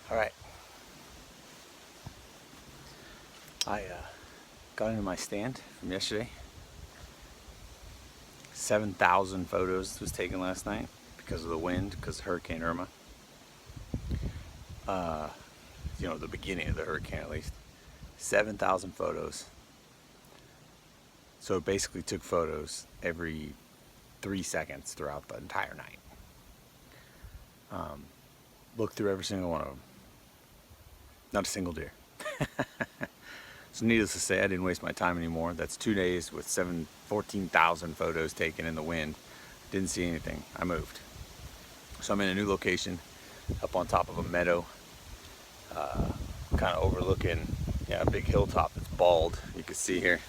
All right. I got into my stand from yesterday. 7,000 photos was taken last night because of the wind, because of Hurricane Irma. The beginning of the hurricane at least. 7,000 photos. So it basically took photos every 3 seconds throughout the entire night. Looked through every single one of them. Not a single deer. So needless to say, I didn't waste my time anymore. That's 2 days with 14,000 photos taken in the wind. Didn't see anything. I moved. So I'm in a new location up on top of a meadow, kind of overlooking a big hilltop that's bald. You can see here.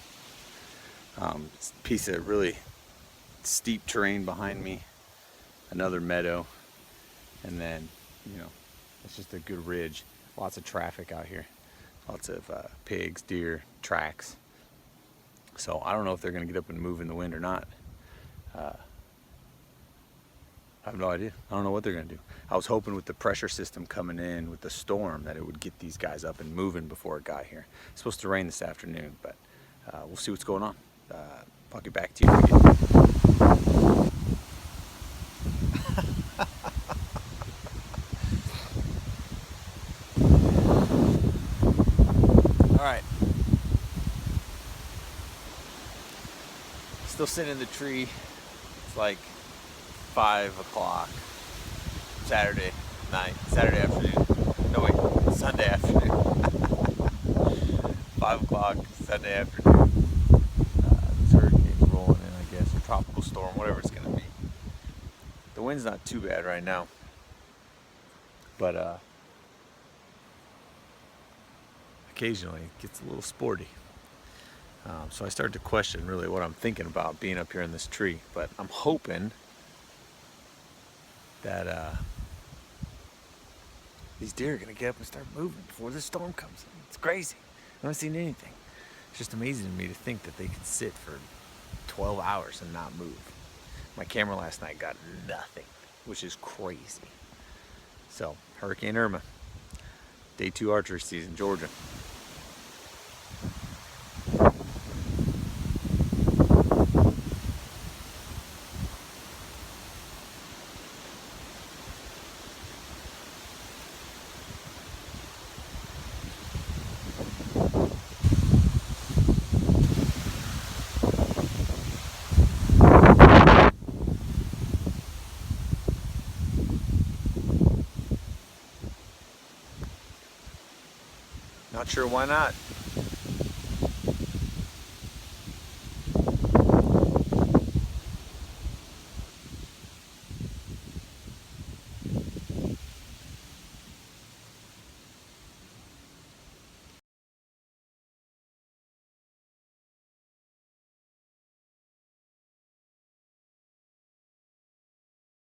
It's a piece of really steep terrain behind me. Another meadow. And then, it's just a good ridge. Lots of traffic out here. Lots of pigs, deer, tracks. So I don't know if they're going to get up and move in the wind or not. I have no idea. I don't know what they're going to do. I was hoping with the pressure system coming in with the storm that it would get these guys up and moving before it got here. It's supposed to rain this afternoon, but we'll see what's going on. I'll get back to you again. All right. Still sitting in the tree. It's like 5 o'clock Saturday afternoon. No wait, Sunday afternoon. 5 o'clock Sunday afternoon. This hurricane's rolling in, I guess, or tropical storm, whatever it's gonna be. The wind's not too bad right now, but occasionally it gets a little sporty. So I started to question really what I'm thinking about being up here in this tree, but I'm hoping that these deer are gonna get up and start moving before the storm comes in. It's crazy. I haven't seen anything. It's just amazing to me to think that they could sit for 12 hours and not move. My camera last night got nothing, which is crazy. So, Hurricane Irma, day 2 archery season, Georgia. Not sure why not.